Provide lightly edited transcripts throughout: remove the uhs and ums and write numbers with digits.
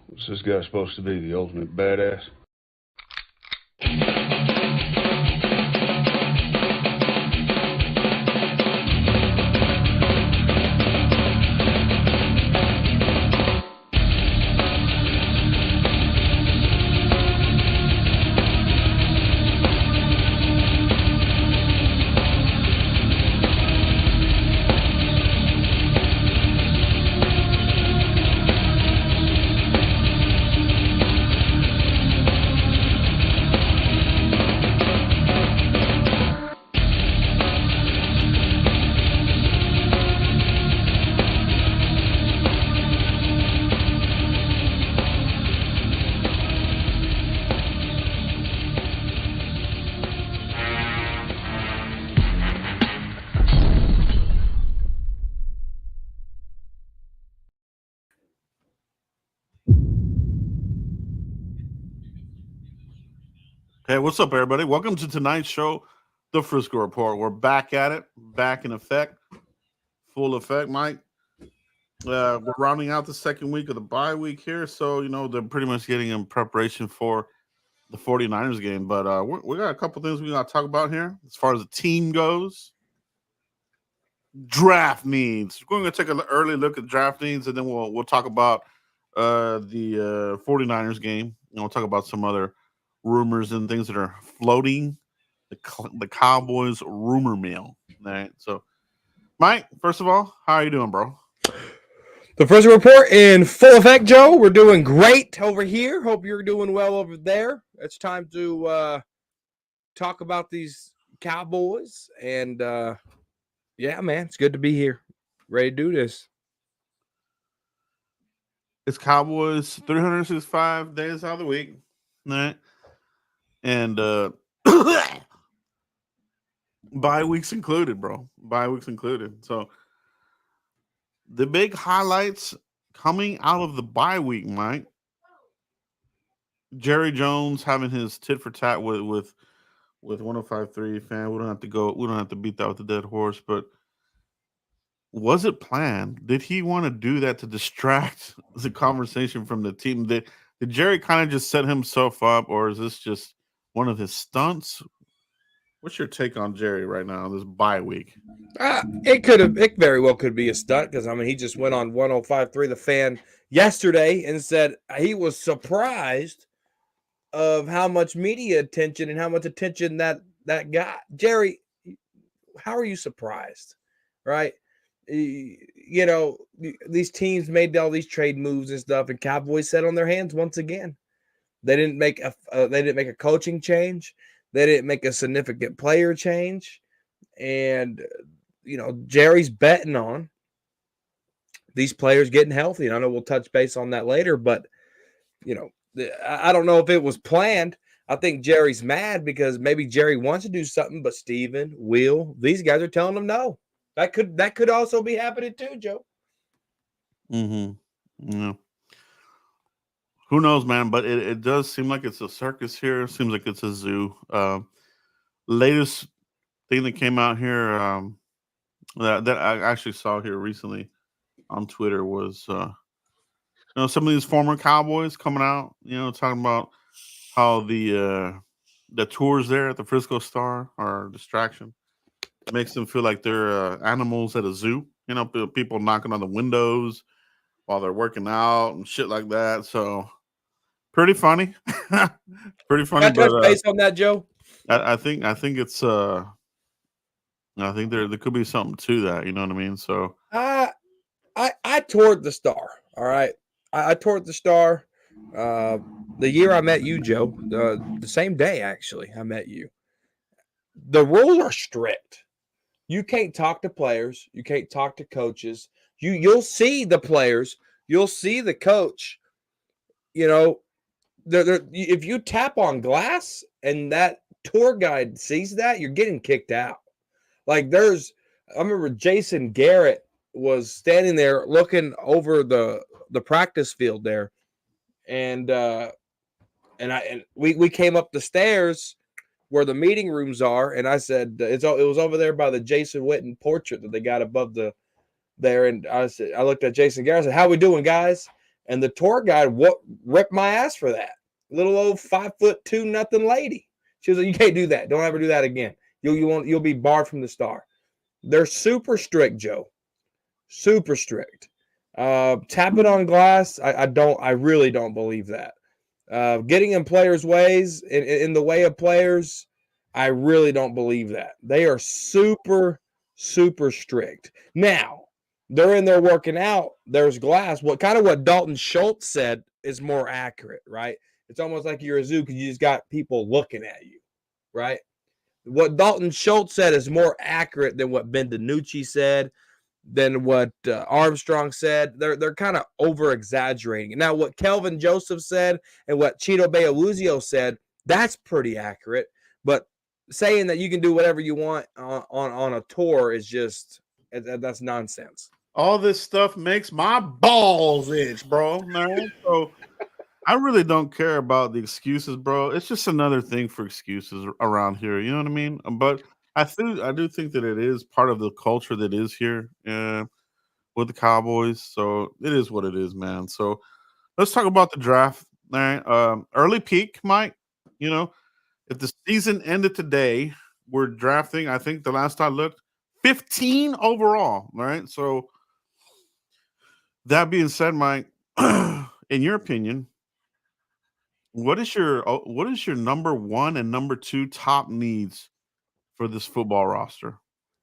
What's this guy supposed to be, the ultimate badass? Hey, what's up, everybody? Welcome to tonight's show, the Frisco Report. We're back at it, back in effect, full effect, Mike. We're rounding out the second week of the bye week here, so they're pretty much getting in preparation for the 49ers game. But we got a couple things we got to talk about here as far as the team goes. Draft needs. We're going to take an early look at draft needs, and then we'll talk about the 49ers game, and we'll talk about some other rumors and things that are floating the Cowboys rumor mill. All right. So, Mike, first of all, how are you doing, bro? The Frisco Report in full effect, Joe. We're doing great over here. Hope you're doing well over there. It's time to talk about these Cowboys. And, yeah, man, it's good to be here. Ready to do this. It's Cowboys 365 days out of the week. All right. And bye weeks included, bro. Bye weeks included. So the big highlights coming out of the bye week, Mike. Jerry Jones having his tit for tat with 105.3 fan. We don't have to beat that with the dead horse, but was it planned? Did he want to do that to distract the conversation from the team? Did Jerry kind of just set himself up, or is this just one of his stunts? What's your take on Jerry right now, this bye week? It very well could be a stunt because, he just went on 105.3 The Fan yesterday and said he was surprised of how much media attention and how much attention that got. Jerry, how are you surprised, right? These teams made all these trade moves and stuff, and Cowboys sat on their hands once again. They didn't make a coaching change. They didn't make a significant player change, and Jerry's betting on these players getting healthy. And I know we'll touch base on that later, but I don't know if it was planned. I think Jerry's mad because maybe Jerry wants to do something, but Steven, Will, these guys are telling him no. That could also be happening too, Joe. Mm-hmm. Yeah. Who knows, man? But it does seem like it's a circus here. It seems like it's a zoo. Latest thing that came out here that I actually saw here recently on Twitter was some of these former Cowboys coming out, talking about how the tours there at the Frisco Star are a distraction. It makes them feel like they're animals at a zoo. People knocking on the windows while they're working out and shit like that. So pretty funny, pretty funny. Can I touch base on that, Joe? I think it's I think there could be something to that. You know what I mean? So I toured the Star. All right, I toured the Star the year I met you, Joe. The same day actually I met you. The rules are strict. You can't talk to players. You can't talk to coaches. You'll see the players. You'll see the coach. If you tap on glass and that tour guide sees that, you're getting kicked out. I remember Jason Garrett was standing there looking over the practice field there, and we came up the stairs where the meeting rooms are, and I said it was over there by the Jason Witten portrait that they got above there. And I looked at Jason Garrett. I said, "How we doing, guys?" And the tour guide ripped my ass for that. Little old 5'2" nothing lady. She was like, "You can't do that. Don't ever do that again. You'll be barred from the star." They're super strict, Joe. Super strict. Tapping on glass, I really don't believe that. Getting in players' ways, in the way of players, I really don't believe that. They are super, super strict. Now, they're in there working out. There's glass. What Dalton Schultz said is more accurate, right? It's almost like you're a zoo because you just got people looking at you, right? What Dalton Schultz said is more accurate than what Ben DiNucci said, than what Armstrong said. They're kind of over exaggerating. Now, what Kelvin Joseph said and what Cheeto Bayaluzio said, that's pretty accurate. But saying that you can do whatever you want on a tour is just that's nonsense. All this stuff makes my balls itch, bro. Man. So I really don't care about the excuses, bro. It's just another thing for excuses around here. You know what I mean? But I do think that it is part of the culture that is here with the Cowboys. So it is what it is, man. So let's talk about the draft. All right. Early peak, Mike. You know, if the season ended today, we're drafting, I think the last I looked, 15 overall. All right. So that being said, Mike, in your opinion, what is your number one and number two top needs for this football roster?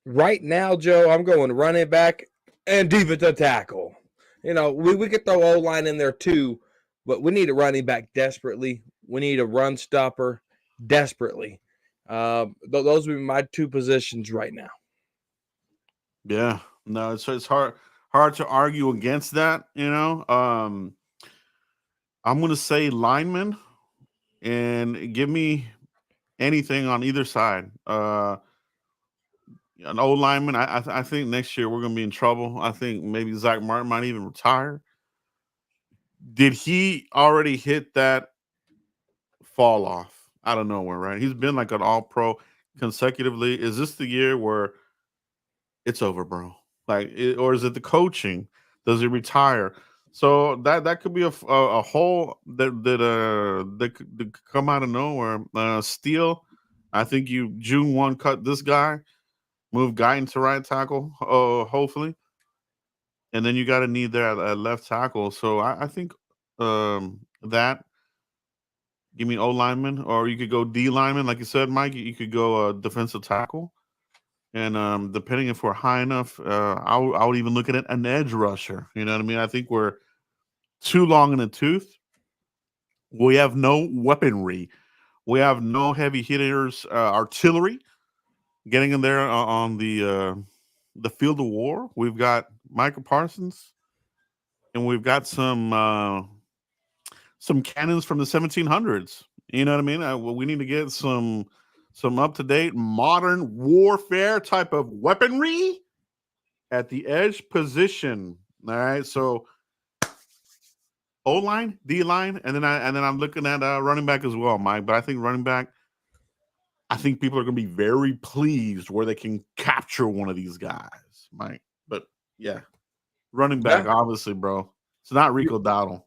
Right now, Joe, I'm going running back and defensive tackle. We could throw O-line in there too, but we need a running back desperately. We need a run stopper desperately. Those would be my two positions right now. Yeah, no, it's hard to argue against that. I'm going to say lineman and give me anything on either side. An old lineman, I think next year we're going to be in trouble. I think maybe Zach Martin might even retire. Did he already hit that fall off out of nowhere, right? He's been like an all pro consecutively. Is this the year where it's over, bro? Or is it the coaching? Does he retire? So that could be a hole that could come out of nowhere. Steele, I think you June 1 cut this guy, move Guyton to right tackle, hopefully, and then you got a need there at left tackle. So I think that. Give me O lineman, or you could go D lineman, like you said, Mike. You could go defensive tackle, and depending if we're high enough, I would even look at it an edge rusher. You know what I mean? I think we're too long in the tooth. We have no weaponry. We have no heavy hitters, artillery getting in there on the field of war. We've got Michael Parsons, and we've got some cannons from the 1700s. You know what I mean? We need to get some up to date modern warfare type of weaponry at the edge position. All right, so O line, D line, and then I'm looking at running back as well, Mike. But I think running back, I think people are going to be very pleased where they can capture one of these guys, Mike. But yeah, running back, obviously, bro. It's not Rico Dowdle.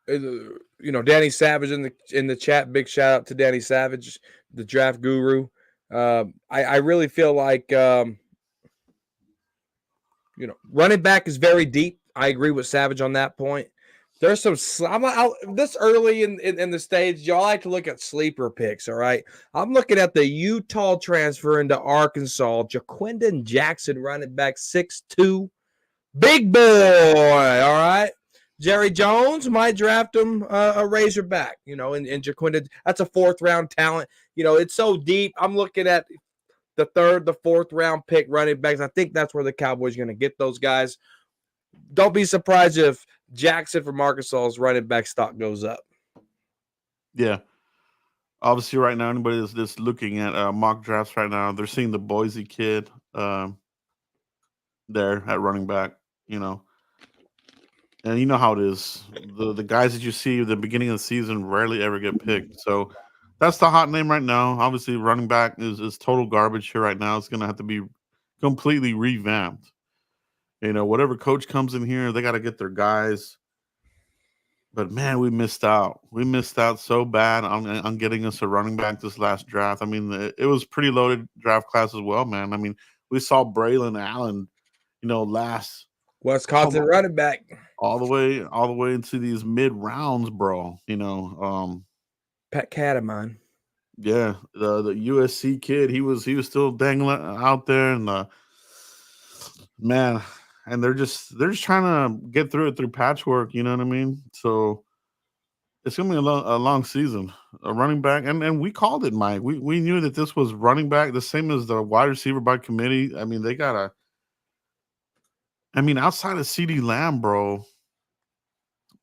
Danny Savage in the chat. Big shout out to Danny Savage, the draft guru. I really feel like running back is very deep. I agree with Savage on that point. There's some. This early in the stage, y'all like to look at sleeper picks. All right, I'm looking at the Utah transfer into Arkansas, Jaquindon Jackson, running back, 6'2", big boy. All right. Jerry Jones might draft him a Razorback, in Jaquindon. That's a 4th round talent. It's so deep. I'm looking at the 3rd, the 4th round pick running backs. I think that's where the Cowboys are going to get those guys. Don't be surprised if Jackson from Arkansas's running back stock goes up. Yeah. Obviously, right now, anybody that's just looking at mock drafts right now, they're seeing the Boise kid there at running back, And you know how it is. The guys that you see at the beginning of the season rarely ever get picked. So that's the hot name right now. Obviously, running back is total garbage here right now. It's going to have to be completely revamped. Whatever coach comes in here, they got to get their guys But man, we missed out. We missed out so bad on getting us a running back this last draft. I mean, it was pretty loaded draft class as well, man. I mean, we saw Braylon Allen, last Wisconsin running back. all the way into these mid rounds, bro. Pat Catamine. Yeah, the USC kid, he was still dangling out there, and man, and they're just trying to get through it through patchwork. You know what I mean? So it's gonna be a long season. A running back, and we called it, Mike. We knew that this was running back, the same as the wide receiver by committee. I mean, outside of CD Lamb, bro.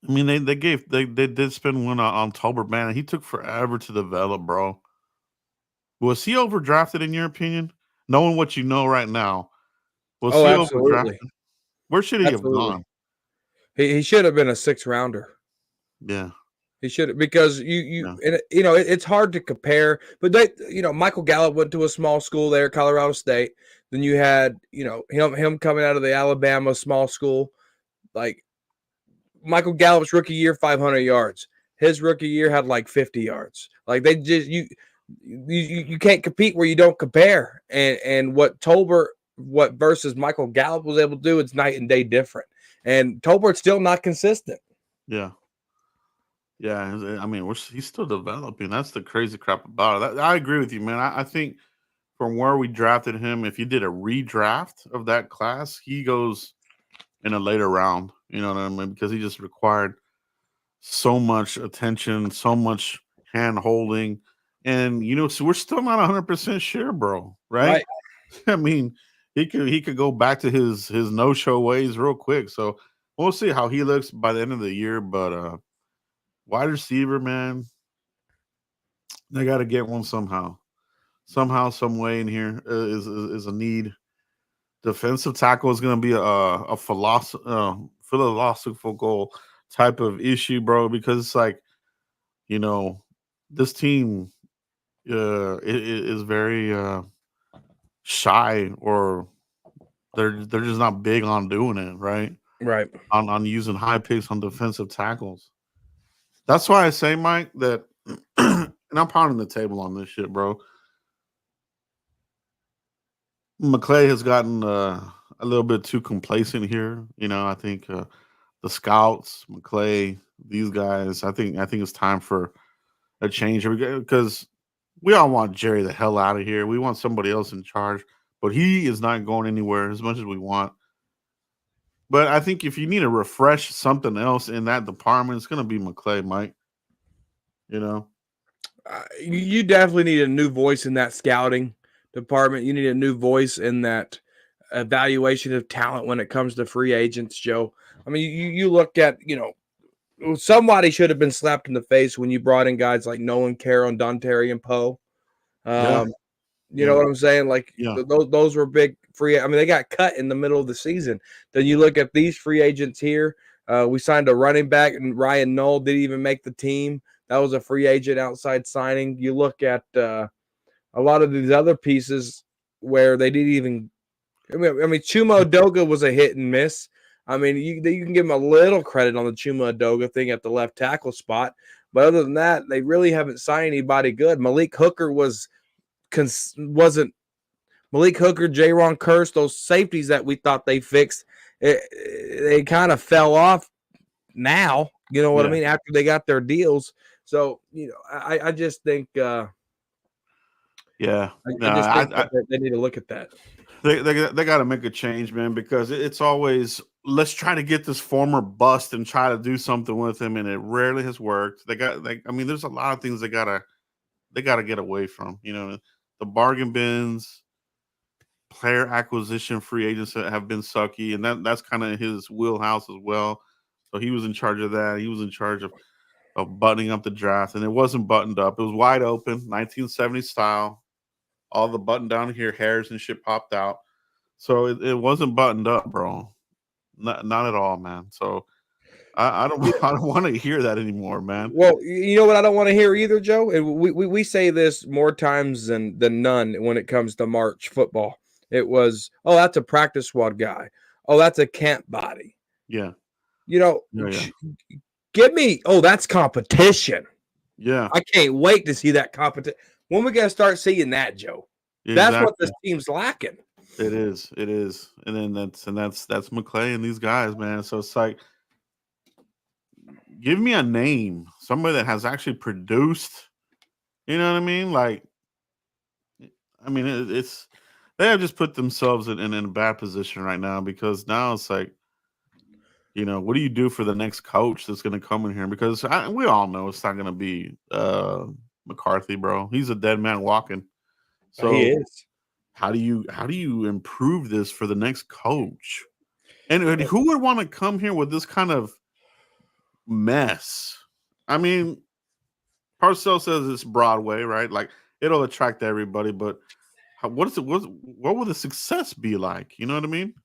I mean, they did spend one on Tolbert, man. He took forever to develop, bro. Was he overdrafted in your opinion? Knowing what you know right now, was Oh, he absolutely. overdrafted? Where should he have Absolutely. gone? He should have been a 6th rounder. Yeah. He should have, because it's hard to compare. But Michael Gallup went to a small school there, Colorado State. Then you had him coming out of the Alabama small school. Like Michael Gallup's rookie year, 500 yards. His rookie year had like 50 yards. Like they just you can't compete where you don't compare. And what versus Michael Gallup was able to do, it's night and day different. And Tolbert's still not consistent. Yeah. Yeah, I mean, he's still developing. That's the crazy crap about it. I agree with you, man. I think from where we drafted him, if you did a redraft of that class, he goes in a later round. You know what I mean? Because he just required so much attention, so much hand holding, and so we're still not 100% sure, bro. Right? I mean, he could go back to his no show ways real quick. So we'll see how he looks by the end of the year, but. Wide receiver, man, they got to get one somehow, some way in here is a need. Defensive tackle is going to be a philosophical type of issue, bro, because it's like, this team is very shy, or they're just not big on doing it, right? Right. On using high picks on defensive tackles. That's why I say, Mike, that, and I'm pounding the table on this shit, bro. McClay has gotten a little bit too complacent here. I think the scouts, McClay, these guys, I think it's time for a change because we all want Jerry the hell out of here. We want somebody else in charge, but he is not going anywhere as much as we want. But I think if you need to refresh something else in that department, it's going to be McClay, Mike. You definitely need a new voice in that scouting department. You need a new voice in that evaluation of talent when it comes to free agents, Joe. I mean, you look at, somebody should have been slapped in the face when you brought in guys like Nolan Carroll and Dontari Poe. You know what I'm saying? Like, those were big free. I mean, they got cut in the middle of the season. Then you look at these free agents here. We signed a running back, and Ryan Knoll didn't even make the team. That was a free agent outside signing. You look at a lot of these other pieces where they didn't even. I mean, Chuma Edoga was a hit and miss. I mean, you can give him a little credit on the Chuma Edoga thing at the left tackle spot, but other than that, they really haven't signed anybody good. Malik Hooker wasn't. Malik Hooker, J-Ron Curse, those safeties that we thought they fixed, they kind of fell off now. You know what I mean? After they got their deals. So, I just think I just think they need to look at that. They got to make a change, man, because it's always, let's try to get this former bust and try to do something with him, and it rarely has worked. I mean, there's a lot of things they gotta get away from. The bargain bins, player acquisition, free agents that have been sucky, and that's kind of his wheelhouse as well. So he was in charge of that. He was in charge of buttoning up the draft, and it wasn't buttoned up. It was wide open, 1970s style. All the button down here, hairs and shit popped out. So it wasn't buttoned up, bro. Not at all, man. So I don't want to hear that anymore, man. Well, you know what I don't want to hear either, Joe? And we say this more times than none when it comes to March football. It was, oh, that's a practice squad guy. Oh, that's a camp body. Yeah. Give Give me. Oh, that's competition. Yeah, I can't wait to see that competition. When we gonna start seeing that, Joe? That's what this exactly. team's lacking. It is. It is. And then that's McClay and these guys, man. So it's like, give me a name, somebody that has actually produced. You know what I mean? Like, I mean, it's they have just put themselves in a bad position right now because now it's like, what do you do for the next coach that's going to come in here? Because we all know it's not going to be McCarthy, bro. He's a dead man walking. He So is. how do you improve this for the next coach? And who would want to come here with this kind of mess? I mean, Parcells says it's Broadway, right? Like it'll attract everybody, but what would the success be like? You know what I mean?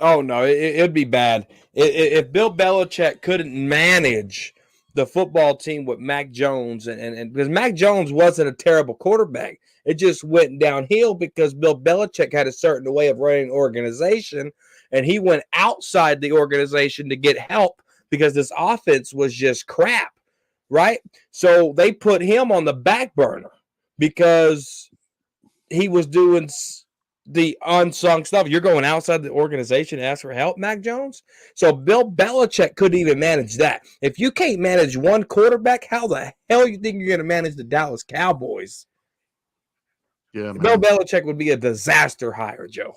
Oh no, it'd be bad if Bill Belichick couldn't manage the football team with Mac Jones, and because Mac Jones wasn't a terrible quarterback, it just went downhill because Bill Belichick had a certain way of running an organization, and he went outside the organization to get help because this offense was just crap, right? So they put him on the back burner because he was doing the unsung stuff. You're going outside the organization to ask for help, Mac Jones. So Bill Belichick couldn't even manage that. If you can't manage one quarterback, how the hell you think you're going to manage the Dallas Cowboys? Yeah, man. Bill Belichick would be a disaster hire, Joe.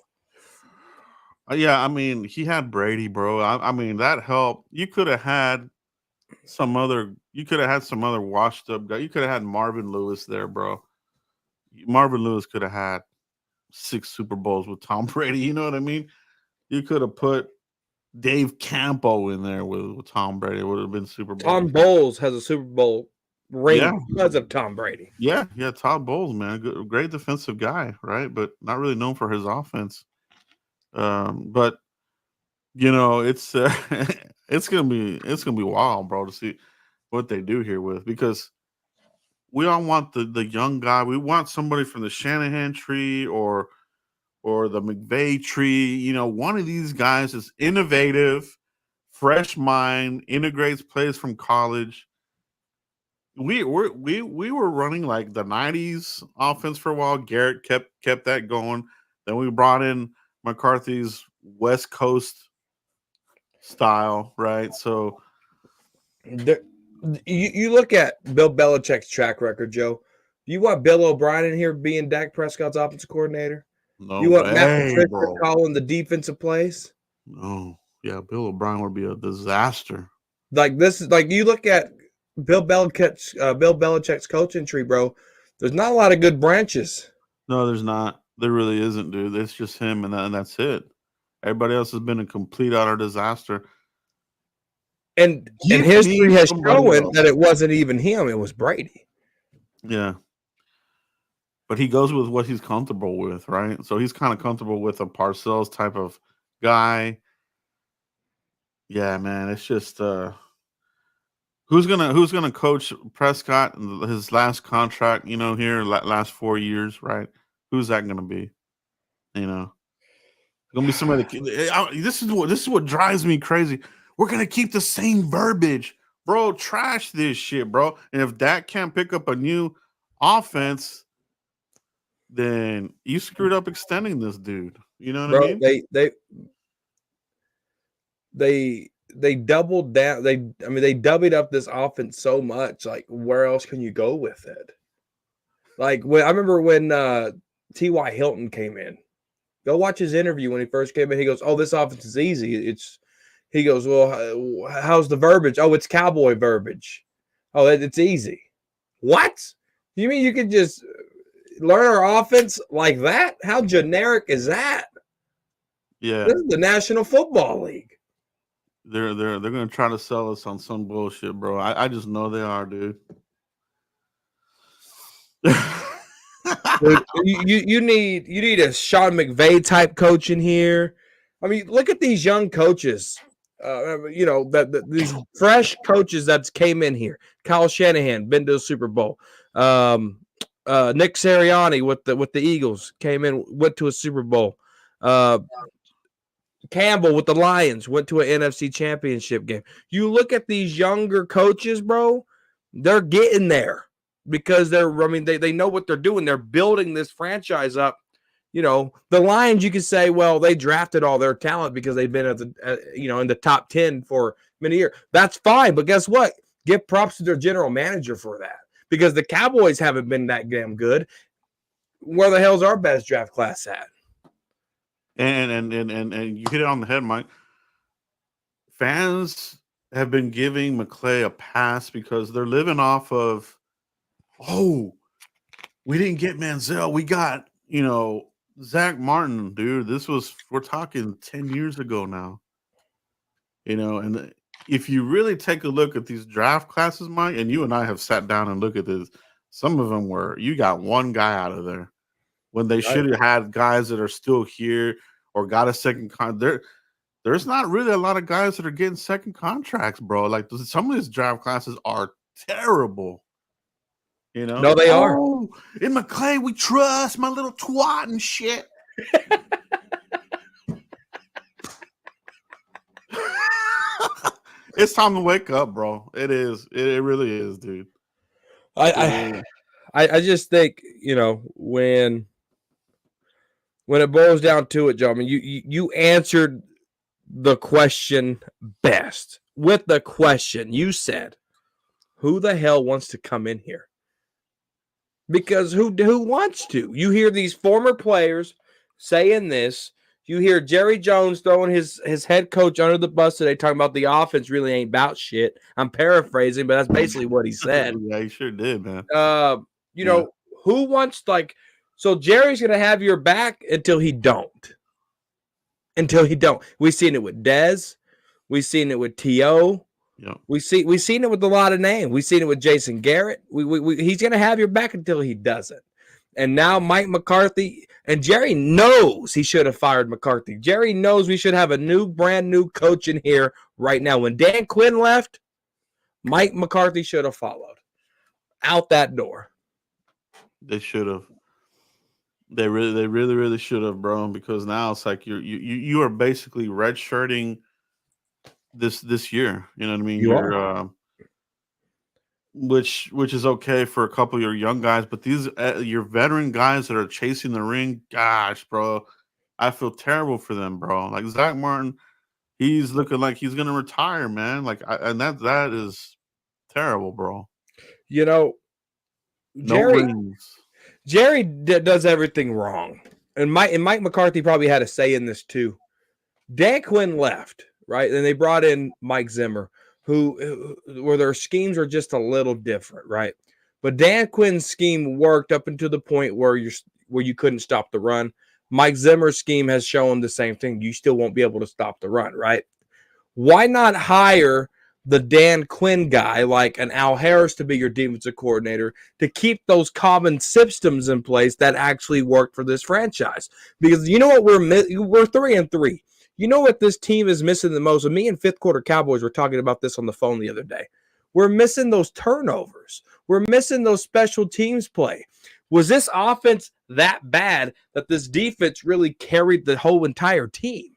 Yeah, I mean, he had Brady, bro. I mean, that helped. You could have had some other. You could have had some other washed up guy. You could have had Marvin Lewis there, bro. Marvin Lewis could have had 6 Super Bowls with Tom Brady. You know what I mean? You could have put Dave Campo in there with Tom Brady. It would have been Super Bowl. Tom Bowles has a Super Bowl ring Yeah. because of Tom Brady. Yeah, Todd Bowles, man, great defensive guy, right? But not really known for his offense. But it's it's gonna be wild, bro, to see what they do here with, because we all want the young guy. We want somebody from the Shanahan tree or the McVay tree. One of these guys is innovative, fresh mind, integrates plays from college. We were running like the '90s offense for a while. Garrett kept that going. Then we brought in McCarthy's West Coast style, right? So You look at Bill Belichick's track record, Joe. You want Bill O'Brien in here being Dak Prescott's offensive coordinator? no You want Matt way, Patricia bro. calling the defensive plays? No, yeah, Bill O'Brien would be a disaster. Like this is like you look at Bill Belichick's coaching tree, bro. There's not a lot of good branches. No, there's not. There really isn't, dude. It's just him, and that's it. Everybody else has been a complete utter disaster. And Give history me has somebody shown else. that it wasn't even him; it was Brady. Yeah. But he goes with what he's comfortable with, right? So he's kind of comfortable with a Parcells type of guy. Yeah, man. It's just who's gonna coach Prescott in his last contract, here last 4 years, right? Who's that gonna be? It's gonna be somebody this is what drives me crazy. We're gonna keep the same verbiage. Bro, trash this shit, bro. And if Dak can't pick up a new offense, then you screwed up extending this dude. You know what I Bro, mean? they doubled down. They doubled up this offense so much. Like, where else can you go with it? Like I remember when T.Y. Hilton came in. Go watch his interview when he first came in. He goes, "Oh, this offense is easy." He goes, "Well, how's the verbiage? Oh, it's cowboy verbiage. Oh, it's easy." What? You mean you could just learn our offense like that? How generic is that? Yeah. This is the National Football League. They're gonna try to sell us on some bullshit, bro. I just know they are, dude. Dude, you need a Sean McVay type coach in here. I mean, look at these young coaches. These fresh coaches that came in here. Kyle Shanahan been to the Super Bowl. Nick Sirianni with the Eagles came in, went to a Super Bowl. Campbell with the Lions went to an NFC championship game. You look at these younger coaches, bro, they're getting there because they know what they're doing. They're building this franchise up. You know, the Lions, you could say, well, they drafted all their talent because they've been in the top 10 for many years. That's fine. But guess what? Give props to their general manager for that because the Cowboys haven't been that damn good. Where the hell's our best draft class at? And you hit it on the head, Mike. Fans have been giving McClay a pass because they're living off of, oh, we didn't get Manziel. We got, Zach Martin, dude. We're talking 10 years ago now. And if you really take a look at these draft classes, Mike, and you and I have sat down and looked at this, some of them you got one guy out of there when they should have had guys that are still here or got a second contract. There's not really a lot of guys that are getting second contracts, bro. Like some of these draft classes are terrible. No, they are. In McClay, we trust my little twat and shit. It's time to wake up, bro. It is. It really is, dude. I just think when it boils down to it, Joe. I mean, you answered the question best with the question. You said, "Who the hell wants to come in here?" Because who wants to? You hear these former players saying this. You hear Jerry Jones throwing his head coach under the bus today, talking about the offense really ain't about shit. I'm paraphrasing, but that's basically what he said. Yeah, he sure did, man. Who wants so Jerry's gonna have your back until he don't. Until he don't. We've seen it with Dez. We've seen it with T.O. Yeah. We've seen it with a lot of names. We've seen it with Jason Garrett. He's gonna have your back until he doesn't. And now Mike McCarthy, and Jerry knows he should have fired McCarthy. Jerry knows we should have a brand new coach in here right now. When Dan Quinn left, Mike McCarthy should have followed out that door. They should have. They really should have, bro. Because now it's like you are basically redshirting this year. You know what I mean? You're which is okay for a couple of your young guys, but these your veteran guys that are chasing the ring, gosh, bro, I feel terrible for them, bro. Like Zach Martin, he's looking like he's gonna retire, man. Like, and that is terrible, bro. Jerry does everything wrong, and Mike McCarthy probably had a say in this too. Dan Quinn left, right? And they brought in Mike Zimmer, where their schemes are just a little different, right? But Dan Quinn's scheme worked up until the point where you couldn't stop the run. Mike Zimmer's scheme has shown the same thing. You still won't be able to stop the run, right? Why not hire the Dan Quinn guy, like an Al Harris, to be your defensive coordinator, to keep those common systems in place that actually work for this franchise? Because you know what, we're 3-3. You know what this team is missing the most? And me and Fifth Quarter Cowboys were talking about this on the phone the other day. We're missing those turnovers. We're missing those special teams play. Was this offense that bad that this defense really carried the whole entire team?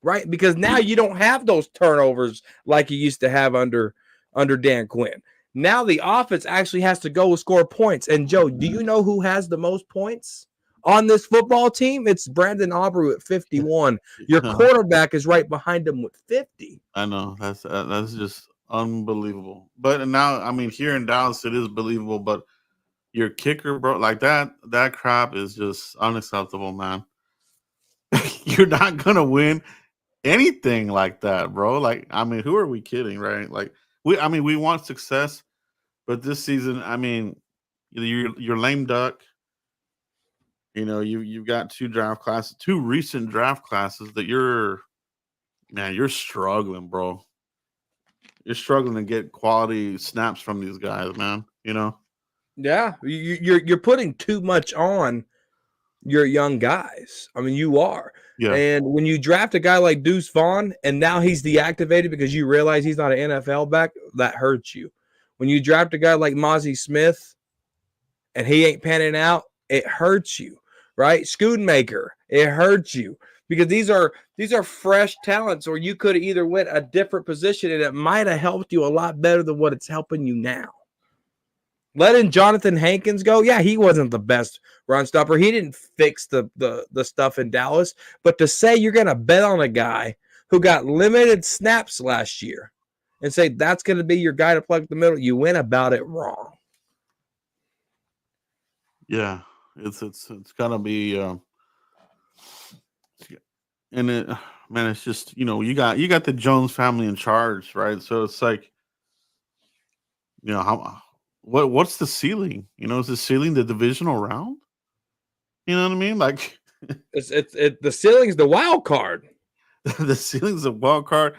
Right? Because now you don't have those turnovers like you used to have under Dan Quinn. Now the offense actually has to go and score points. And Joe, do you know who has the most points on this football team? It's Brandon Aubrey at 51. Your quarterback is right behind him with 50. I know. That's just unbelievable. But now, I mean, here in Dallas, it is believable. But your kicker, bro, like that crap is just unacceptable, man. You're not gonna win anything like that, bro. Like, I mean, who are we kidding, right? Like, we want success, but this season, I mean, you're lame duck. You've got two recent draft classes that you're struggling, bro. You're struggling to get quality snaps from these guys, man. Yeah, you're putting too much on your young guys. I mean, you are. Yeah. And when you draft a guy like Deuce Vaughn and now he's deactivated because you realize he's not an NFL back, that hurts you. When you draft a guy like Mozzie Smith and he ain't panning out, it hurts you, right? Schoonmaker, it hurts you. because these are fresh talents, or you could have either went a different position and it might have helped you a lot better than what it's helping you now. Letting Jonathan Hankins go, yeah, he wasn't the best run stopper. He didn't fix the stuff in Dallas. But to say you're going to bet on a guy who got limited snaps last year and say that's going to be your guy to plug the middle, you went about it wrong. Yeah, it's gonna be, and man, it's just you got the Jones family in charge, right? So it's like, how what's the ceiling? Is the ceiling the divisional round? You know what I mean? Like The ceiling's the wild card. the ceiling's a wild card,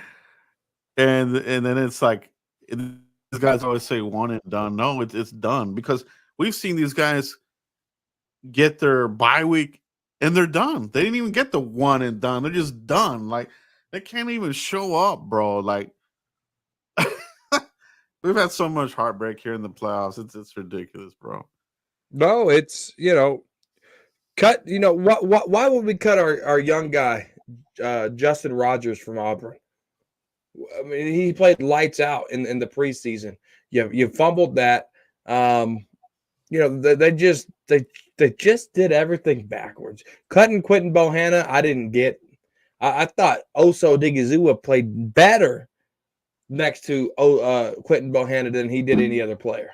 and then it's like these guys always say one and done. No, it's done, because we've seen these guys get their bye week and they're done. They didn't even get the one and done. They're just done. Like they can't even show up, bro. Like we've had so much heartbreak here in the playoffs. It's ridiculous, bro. No, it's cut. Why would we cut our young guy, Justin Rogers from Auburn? I mean, he played lights out in the preseason. You fumbled that. They just did everything backwards. Cutting Quentin Bohanna, I didn't get. I thought Oso Odigizua played better next to Quentin Bohanna than he did any other player.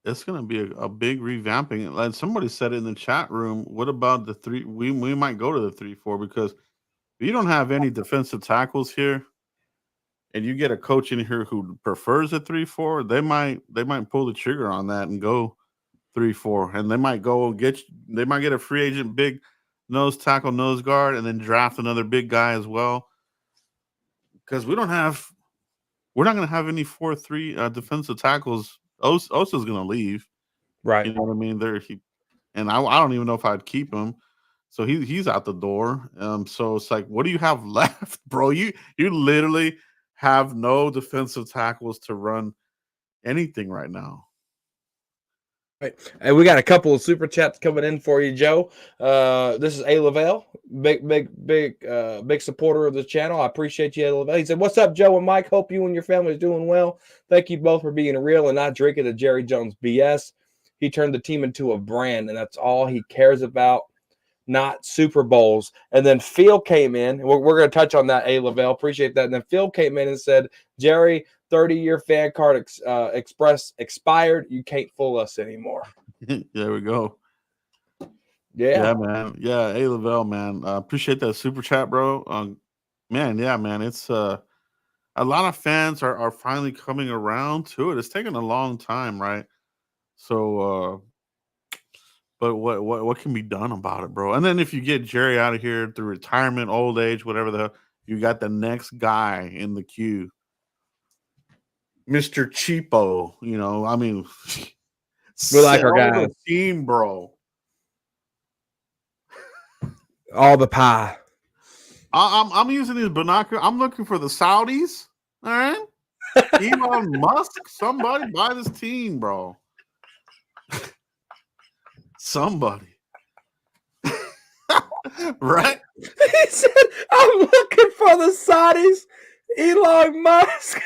It's going to be a big revamping. Like somebody said in the chat room, what about the three? We might go to the 3-4, because if you don't have any defensive tackles here, and you get a coach in here who prefers a 3-4, they might pull the trigger on that and go 3-4, and they might get a free agent big nose tackle, nose guard, and then draft another big guy as well. Because we're not going to have any 4-3 defensive tackles. Osa's going to leave, right? You know what I mean? And I don't even know if I'd keep him. So he's out the door. So it's like, what do you have left, bro? You literally have no defensive tackles to run anything right now. Right. And we got a couple of super chats coming in for you, Joe. This is A. Lavelle, big supporter of the channel. I appreciate you, A. Lavelle. He said, "What's up, Joe and Mike? Hope you and your family is doing well. Thank you both for being real and not drinking the Jerry Jones BS. He turned the team into a brand, and that's all he cares about, not Super Bowls." And then Phil came in. We're going to touch on that, A. Lavelle. Appreciate that. And then Phil came in and said, "Jerry, 30-year fan card express expired. You can't fool us anymore." There we go. Yeah, man. Yeah, A. Lavelle, man. Appreciate that super chat, bro. Man, yeah, man. It's a lot of fans are finally coming around to it. It's taken a long time, right? So, but what can be done about it, bro? And then if you get Jerry out of here through retirement, old age, whatever the hell, you got the next guy in the queue, Mr. Cheapo. I mean, we like our guys. Team, bro. All the pie. I'm using these binoculars. I'm looking for the Saudis. All right, Elon Musk. Somebody buy this team, bro. Somebody. Right? He said, "I'm looking for the Saudis, Elon Musk."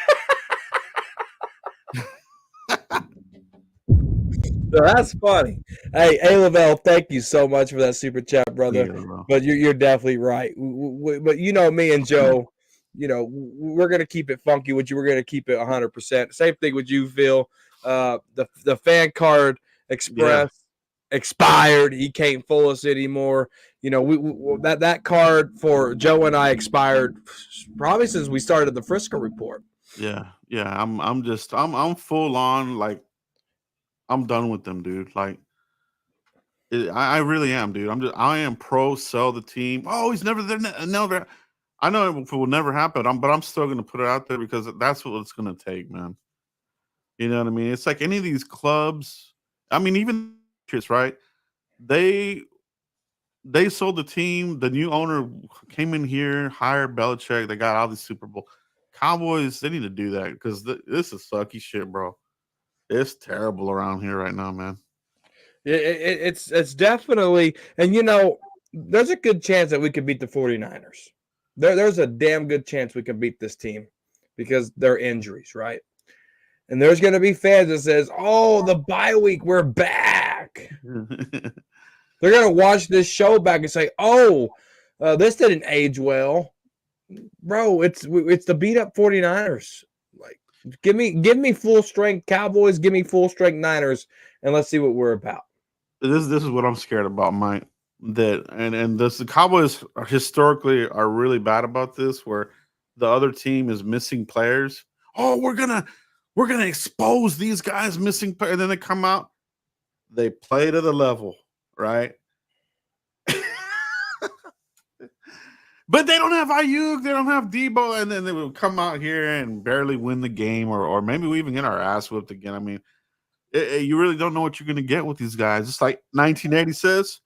So that's funny. Hey, A. Lavelle, thank you so much for that super chat, brother. Yeah, but you're definitely right. But me and Joe, we're gonna keep it funky with you. We're gonna keep it 100%. Same thing with you, Phil. The fan card express expired. He can't fool us anymore. That card for Joe and I expired probably since we started the Frisco report. Yeah. I'm full on, like, I'm done with them, dude. Like, I really am, dude. I am pro sell the team. Oh, he's never there. Never. I know it will never happen. But I'm still going to put it out there because that's what it's going to take, man. You know what I mean? It's like any of these clubs. I mean, even right? They sold the team. The new owner came in here, hired Belichick. They got all these Super Bowl. Cowboys, they need to do that because this is sucky shit, bro. It's terrible around here right now, man. It's definitely, and there's a good chance that we could beat the 49ers. There's a damn good chance we can beat this team because they're injuries, right? And there's going to be fans that says, "Oh, the bye week, we're back." They're going to watch this show back and say, "Oh, this didn't age well." Bro, it's the beat up 49ers. Like, give me full strength Cowboys, give me full strength Niners, and let's see what we're about. This is what I'm scared about, Mike. That and the Cowboys historically are really bad about this, where the other team is missing players. Oh, we're gonna expose these guys missing players, and then they come out, they play to the level, right? But they don't have Ayuk, they don't have Debo, and then they will come out here and barely win the game, or maybe we even get our ass whipped again. I mean, you really don't know what you're going to get with these guys. It's like 1980 says,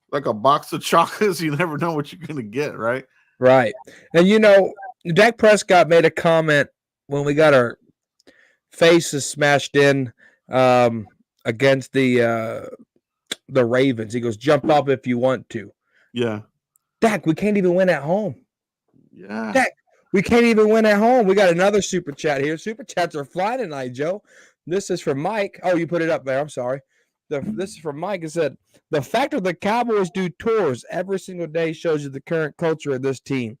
like a box of chocolates. You never know what you're going to get, right? Right. And, Dak Prescott made a comment when we got our faces smashed in against the Ravens. He goes, "Jump up if you want to." Yeah. Dak, we can't even win at home. Yeah. Dak, we can't even win at home. We got another super chat here. Super chats are flying tonight, Joe. This is from Mike. Oh, you put it up there. I'm sorry. This is from Mike. It said, "The fact that the Cowboys do tours every single day shows you the current culture of this team.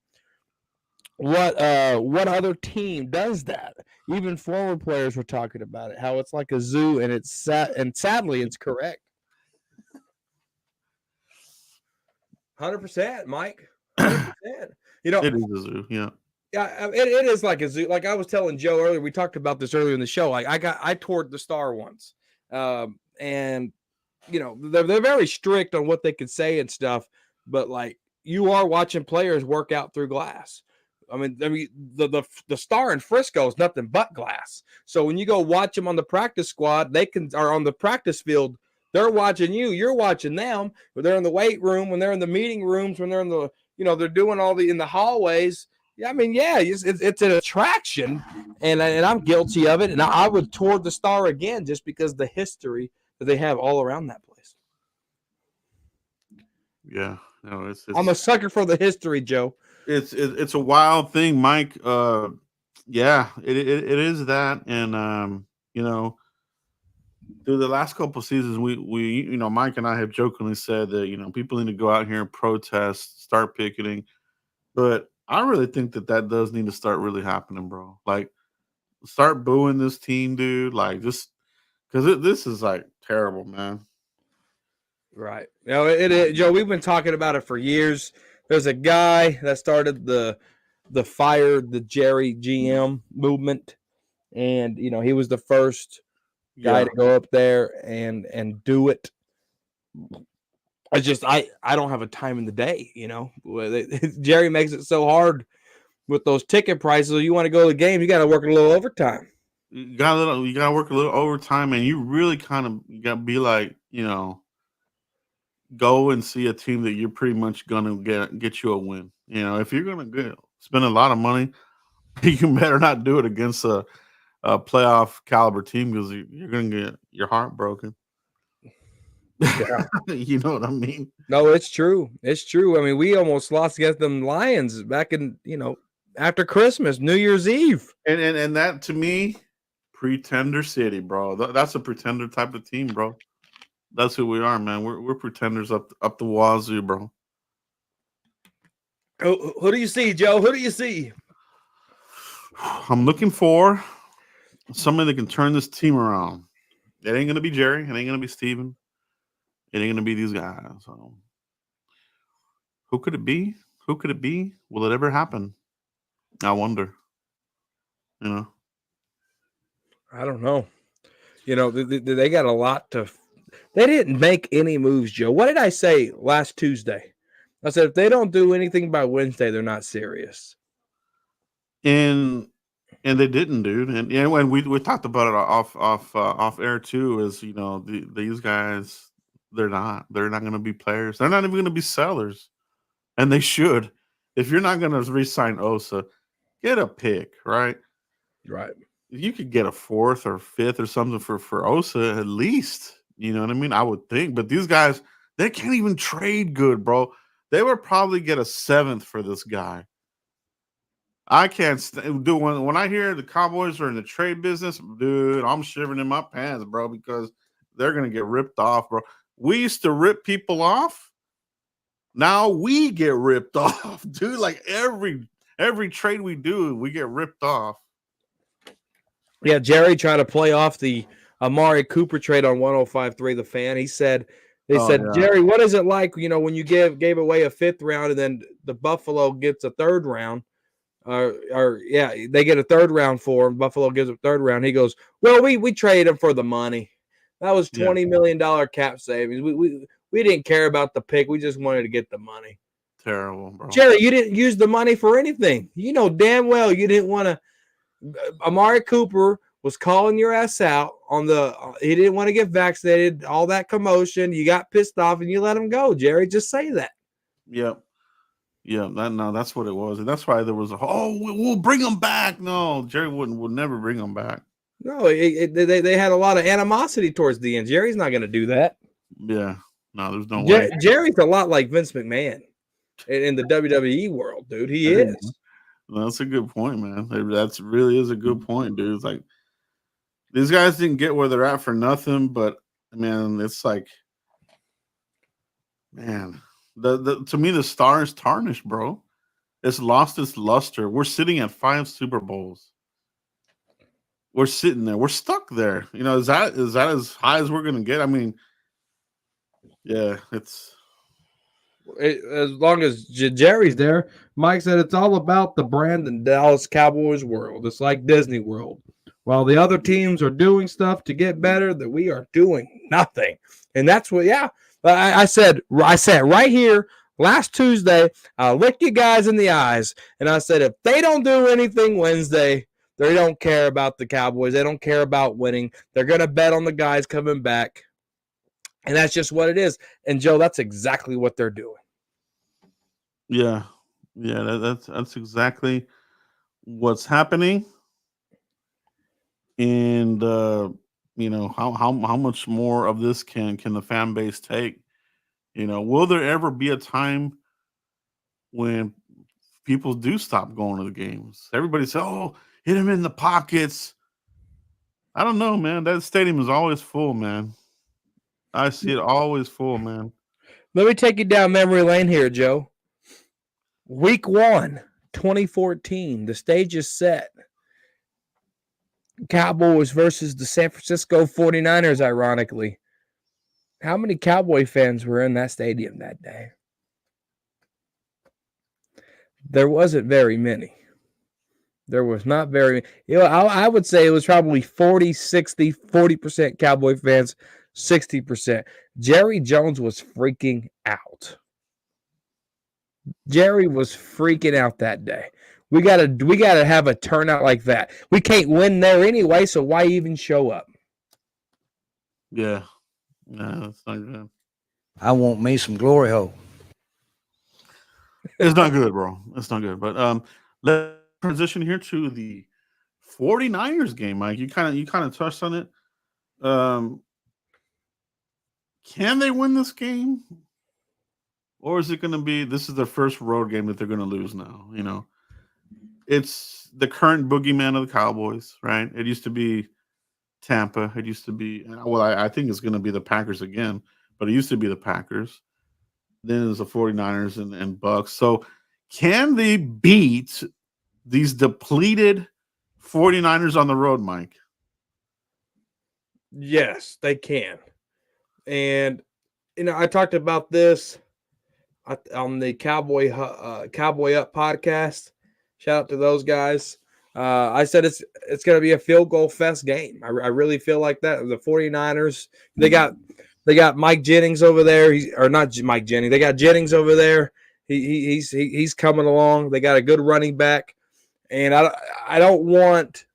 What other team does that? Even former players were talking about it, how it's like a zoo, and it's sad, and sadly, it's correct." 100%, Mike. 100%. It is a zoo. Yeah. Yeah, it is like a zoo. Like I was telling Joe earlier, we talked about this earlier in the show. Like I toured the Star once, and they're very strict on what they can say and stuff. But like you are watching players work out through glass. I mean, the Star in Frisco is nothing but glass. So when you go watch them on the practice squad, are on the practice field. They're watching you. You're watching them. When they're in the weight room, when they're in the meeting rooms, when they're in the they're doing all in the hallways. Yeah, I mean, yeah, it's an attraction, and I'm guilty of it. And I would tour the Star again just because the history that they have all around that place. Yeah, no, it's I'm a sucker for the history, Joe. It's a wild thing, Mike. Yeah, it is that, and through the last couple of seasons, we Mike and I have jokingly said that people need to go out here and protest, start picketing, but I really think that does need to start really happening, bro. Like, start booing this team, dude. Like, just because this is like terrible, man. Right. Joe, we've been talking about it for years. There's a guy that started the fire the Jerry GM movement, and he was the first guy to go up there and do it. It's just I don't have a time in the day, Jerry makes it so hard with those ticket prices. You want to go to the game, you got to work a little overtime. You got to work a little overtime, and you really kind of got to be like, go and see a team that you're pretty much gonna get you a win. If you're gonna spend a lot of money, you better not do it against a playoff caliber team because you're gonna get your heart broken. Yeah. You know what I mean? No, it's true. It's true. I mean, we almost lost against them Lions back in, after Christmas, New Year's Eve. And that, to me, pretender city, bro. That's a pretender type of team, bro. That's who we are, man. We're pretenders up the wazoo, bro. Who do you see, Joe? Who do you see? I'm looking for somebody that can turn this team around. It ain't gonna be Jerry. It ain't gonna be Steven. It ain't gonna be these guys. So, who could it be? Who could it be? Will it ever happen? I wonder. I don't know. They got a lot to. They didn't make any moves, Joe. What did I say last Tuesday? I said if they don't do anything by Wednesday, they're not serious. And they didn't, dude. And when we talked about it off air too, is these guys, they're not going to be players. They're not even going to be sellers, and they should. If you're not going to re-sign Osa, get a pick, right? Right. You could get a 4th or 5th or something for Osa at least. You know what I mean? I would think, but these guys, They can't even trade good, bro. They would probably get a 7th for this guy. I can't do when I hear the Cowboys are in the trade business, dude. I'm shivering in my pants, bro, because they're gonna get ripped off, bro. We used to rip people off. Now we get ripped off, dude. Like every trade we do, we get ripped off. Yeah, Jerry tried to play off the Amari Cooper trade on 105.3 The Fan. He said, Yeah. Jerry, what is it like, when you gave away a 5th round and then the Buffalo gets a 3rd round? They get a 3rd round for him. Buffalo gives a 3rd round. He goes, well, we traded him for the money. That was $20 million cap savings. We didn't care about the pick. We just wanted to get the money. Terrible, bro. Jerry, you didn't use the money for anything. You know damn well you didn't want to. Amari Cooper was calling your ass out on he didn't want to get vaccinated, all that commotion. You got pissed off and you let him go, Jerry. Just say that. Yep. Yeah, that's what it was. And that's why there was we'll bring him back. No, Jerry would never bring him back. No, they had a lot of animosity towards the end. Jerry's not going to do that. Yeah. No, there's no way. Jerry's a lot like Vince McMahon in the WWE world, dude. He is. That's a good point, man. That really is a good point, dude. It's like these guys didn't get where they're at for nothing, but man, it's like, man, to me the star is tarnished, bro. It's lost its luster. We're sitting at 5 Super Bowls. We're sitting there. We're stuck there. Is that as high as we're gonna get? I mean, yeah, as long as Jerry's there. Mike said it's all about the brand in Dallas Cowboys world. It's like Disney World. While the other teams are doing stuff to get better, that we are doing nothing. And that's what, I said right here last Tuesday, I looked you guys in the eyes, and I said, if they don't do anything Wednesday, they don't care about the Cowboys. They don't care about winning. They're going to bet on the guys coming back. And that's just what it is. And, Joe, that's exactly what they're doing. Yeah. Yeah, that's exactly what's happening. And, how much more of this can the fan base take? Will there ever be a time when people do stop going to the games? Everybody says, oh, hit him in the pockets. I don't know, man. That stadium is always full, man. I see it always full, man. Let me take you down memory lane here, Joe. Week 1, 2014. The stage is set. Cowboys versus the San Francisco 49ers, ironically. How many Cowboy fans were in that stadium that day? There wasn't very many. There was not very many. I would say it was probably 40% Cowboy fans, 60%. Jerry Jones was freaking out. Jerry was freaking out that day. We gotta have a turnout like that. We can't win there anyway, so why even show up? Yeah. No, that's not good. I want me some glory hole. It's not good, bro. It's not good. But let's transition here to the 49ers game, Mike. You kind of touched on it. Can they win this game? Or is it going to be this is their first road game that they're going to lose now? It's the current boogeyman of the Cowboys, right? It used to be Tampa. It used to be, I think it's going to be the Packers again, but it used to be the Packers. Then it was the 49ers and Bucks. So can they beat these depleted 49ers on the road, Mike? Yes, they can. And, I talked about this on the Cowboy Up podcast. Shout out to those guys. I said it's going to be a field goal fest game. I really feel like that. The 49ers, they got Mike Jennings over there. Not Mike Jennings. They got Jennings over there. He's coming along. They got a good running back, and I don't want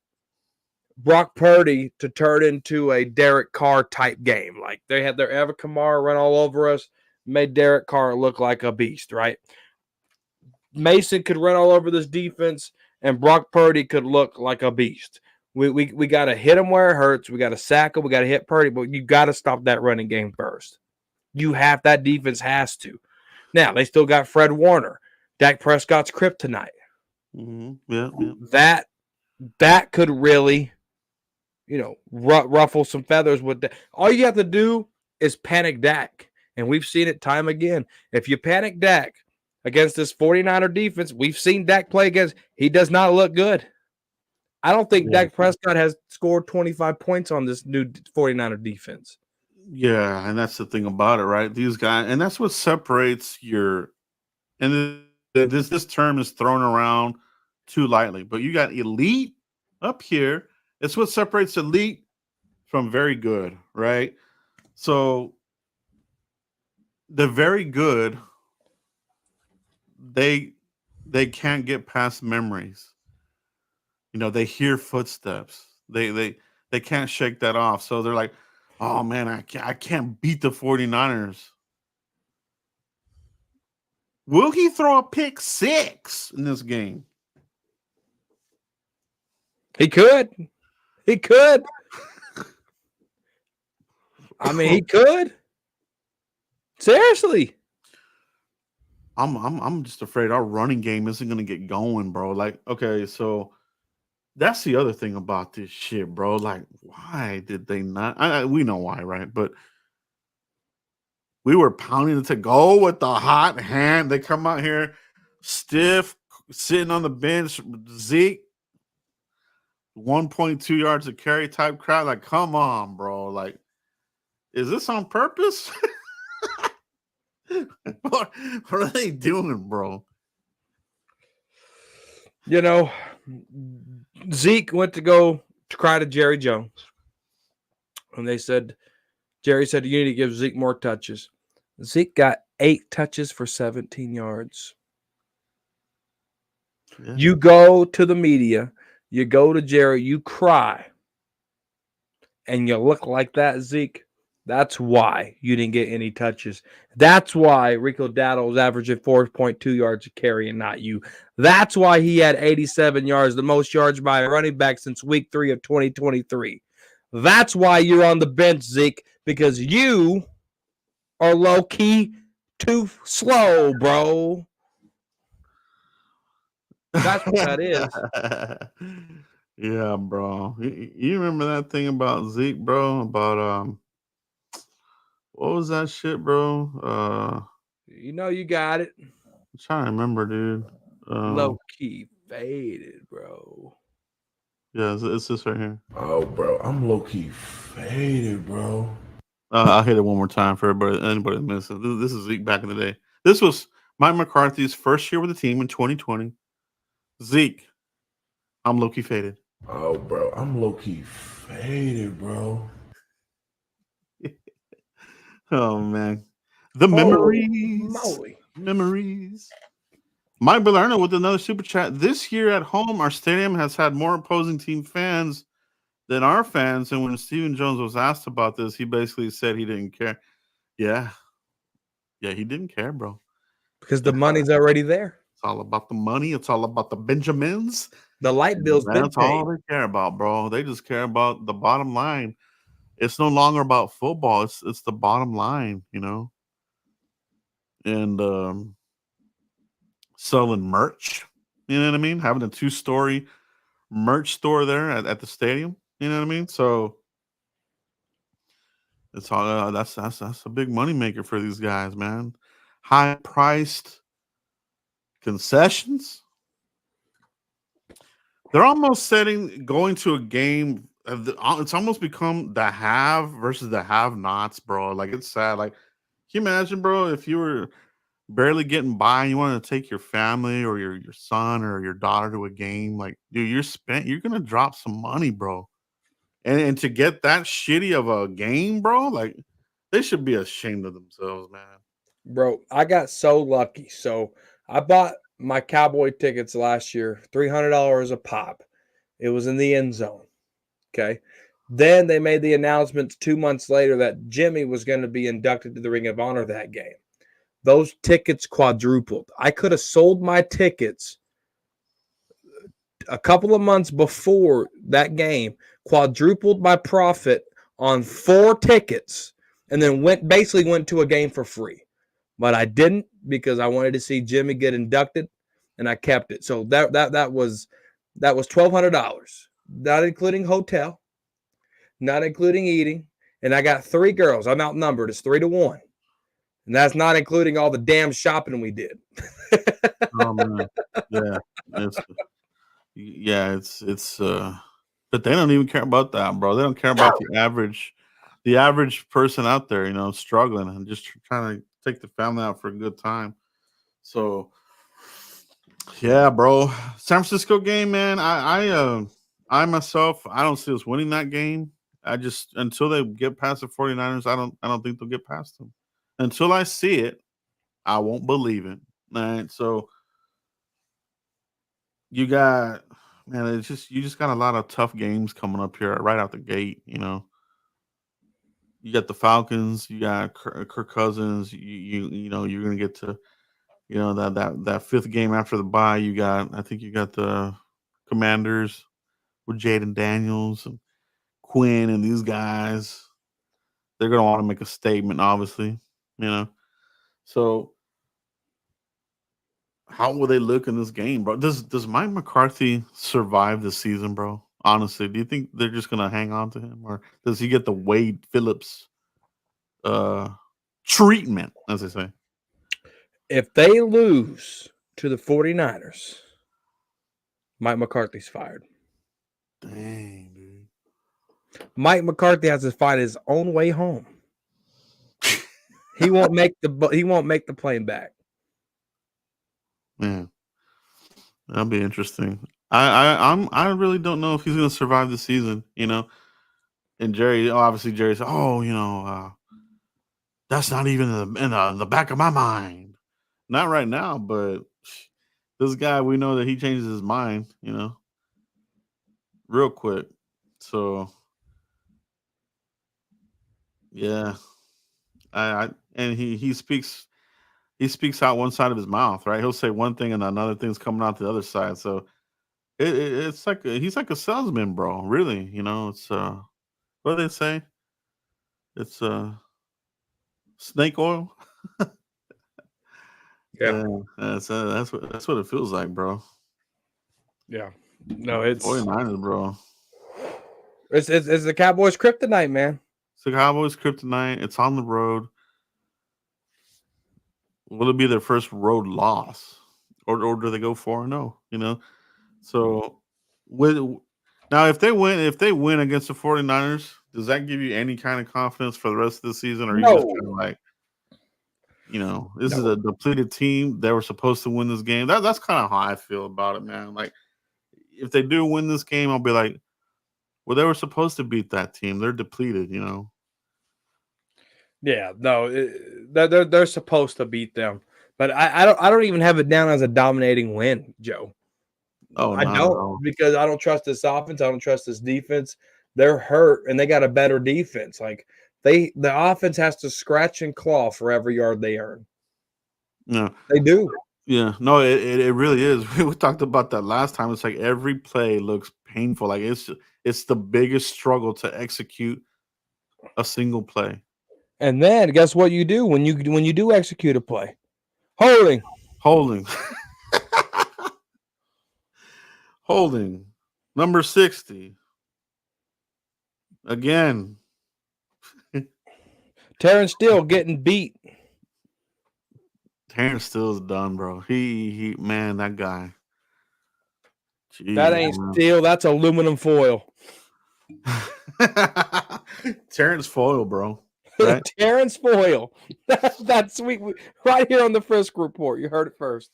Brock Purdy to turn into a Derek Carr type game. Like they had their Evan Kamara run all over us, made Derek Carr look like a beast, right? Mason could run all over this defense, and Brock Purdy could look like a beast. We got to hit him where it hurts. We got to sack him. We got to hit Purdy, but you got to stop that running game first. That defense has to. Now, they still got Fred Warner, Dak Prescott's kryptonite. Yeah. That could really, ruffle some feathers with that. All you have to do is panic Dak. And we've seen it time again. If you panic Dak against this 49er defense, we've seen Dak play against, he does not look good. I don't think Dak Prescott has scored 25 points on this new 49er defense. Yeah, and that's the thing about it, right? These guys, and that's what separates and this term is thrown around too lightly, but you got elite up here. It's what separates elite from very good, right? So the very good, they can't get past memories. They hear footsteps. They can't shake that off. So they're like, oh man, I can't beat the 49ers. Will he throw a pick 6 in this game? He could. I mean, he could. Seriously. I'm just afraid our running game isn't going to get going, bro. Like, okay, so that's the other thing about this shit, bro. Like, why did they not? We know why, right? But we were pounding it to go with the hot hand. They come out here stiff, sitting on the bench. Zeke, 1.2 yards of carry type crowd. Like, come on, bro. Like, is this on purpose? What are they doing, bro? Zeke went to go to cry to Jerry Jones. And Jerry said, you need to give Zeke more touches. Zeke got 8 touches for 17 yards. Yeah. You go to the media, you go to Jerry, you cry, and you look like that, Zeke. That's why you didn't get any touches. That's why Rico Dowdle was averaging 4.2 yards a carry and not you. That's why he had 87 yards, the most yards by a running back since week 3 of 2023. That's why you're on the bench, Zeke, because you are low-key too slow, bro. That's what that is. Yeah, bro. You remember that thing about Zeke, bro? About what was that shit, bro? You got it. I'm trying to remember, dude. Low-key faded, bro. Yeah, it's this right here. Oh, bro, I'm low-key faded, bro. I'll hit it one more time for anybody that missed it. This is Zeke back in the day. This was Mike McCarthy's first year with the team in 2020. Zeke, I'm low-key faded. Oh, bro, I'm low-key faded, bro. Oh, man. The memories. Mike Bellerno with another super chat. This year at home, our stadium has had more opposing team fans than our fans. And when Stephen Jones was asked about this, he basically said he didn't care. Yeah, he didn't care, bro. Because the money's already there. It's all about the money. It's all about the Benjamins. The light bill's been paid. That's all they care about, bro. They just care about the bottom line. It's no longer about football. It's the bottom line, And selling merch, you know what I mean? Having a 2-story merch store there at the stadium, you know what I mean? So it's all that's a big money maker for these guys, man. High priced concessions. They're almost going to a game. It's almost become the have versus the have-nots, bro. Like, it's sad. Like, can you imagine, bro, if you were barely getting by and you wanted to take your family or your son or your daughter to a game? Like, dude, you're gonna drop some money, bro. And to get that shitty of a game, bro, like, they should be ashamed of themselves, man. Bro, I got so lucky. So I bought my Cowboy tickets last year, $300 a pop. It was in the end zone. Okay. Then they made the announcement 2 months later that Jimmy was going to be inducted to the Ring of Honor that game. Those tickets quadrupled. I could have sold my tickets a couple of months before that game, quadrupled my profit on 4 tickets, and then basically went to a game for free. But I didn't because I wanted to see Jimmy get inducted, and I kept it. So that was $1,200, not including hotel, not including eating, and I got 3 girls. I'm outnumbered. It's 3-1, and that's not including all the damn shopping we did. Oh man, it's but they don't even care about that, bro. They don't care about the average person out there, struggling and just trying to take the family out for a good time. So yeah, bro. San Francisco game, man. I myself, I don't see us winning that game. I just until they get past the 49ers, I don't think they'll get past them. Until I see it, I won't believe it. All right. So you got man, you just got a lot of tough games coming up here right out the gate, You got the Falcons, you got Kirk Cousins, you're gonna get to that fifth game after the bye. I think you got the Commanders with Jaden Daniels and Quinn and these guys. They're gonna want to make a statement, obviously, So how will they look in this game, bro? Does Mike McCarthy survive this season, bro? Honestly, do you think they're just gonna hang on to him, or does he get the Wade Phillips treatment, as they say? If they lose to the 49ers, Mike McCarthy's fired. Dang, dude. Mike McCarthy has to find his own way home. He won't make the plane back. Man, that'll be interesting. I really don't know if he's gonna survive the season, And obviously Jerry's, that's not even in the back of my mind. Not right now, but this guy, we know that he changes his mind, real quick. So yeah, and he speaks out one side of his mouth, right? He'll say one thing and another thing's coming out the other side. So it's like he's like a salesman, bro. Really, it's what do they say? It's snake oil. Yeah. That's what it feels like, bro. Yeah. No, it's 49ers, bro. It's the Cowboys kryptonite, man. It's the Cowboys kryptonite. It's on the road. Will it be their first road loss, or do they go 4-0? So now if they win against the 49ers, does that give you any kind of confidence for the rest of the season, or are you just kind of like, this is a depleted team. They were supposed to win this game. That's kind of how I feel about it, man. Like, if they do win this game, I'll be like, well, they were supposed to beat that team. They're depleted, Yeah, no, they're supposed to beat them, but I don't even have it down as a dominating win, Joe. Oh, I don't, because I don't trust this offense. I don't trust this defense. They're hurt, and they got a better defense. Like the offense has to scratch and claw for every yard they earn. No, they do. Yeah, no, it really is. We talked about that last time. It's like every play looks painful. Like it's the biggest struggle to execute a single play. And then guess what you do when you do execute a play? Holding. Holding. Number 60. Again. Terrence Steele getting beat. Terrence Steele's done, bro. He man, that guy. Jeez, that ain't steel, that's aluminum foil. Terrence foil, bro. Right? Terrence foil. That's sweet. Right here on the Frisco Report. You heard it first.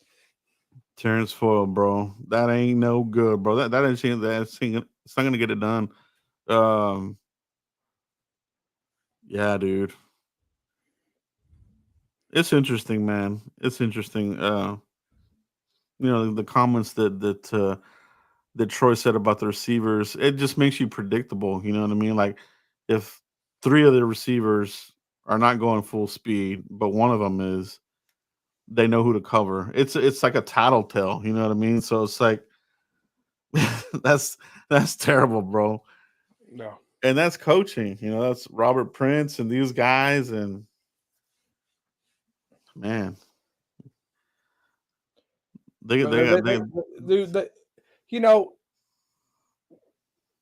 Terrence foil, bro. That ain't no good, bro. That ain't it's not gonna get it done. Yeah, dude. It's interesting, man. It's interesting. The comments that Troy said about the receivers, it just makes you predictable. You know what I mean? Like, if 3 of the receivers are not going full speed, but one of them is, they know who to cover. It's like a tattletale. You know what I mean? So it's like that's terrible, bro. No. And that's coaching. That's Robert Prince and these guys. And man, they Dude, you know,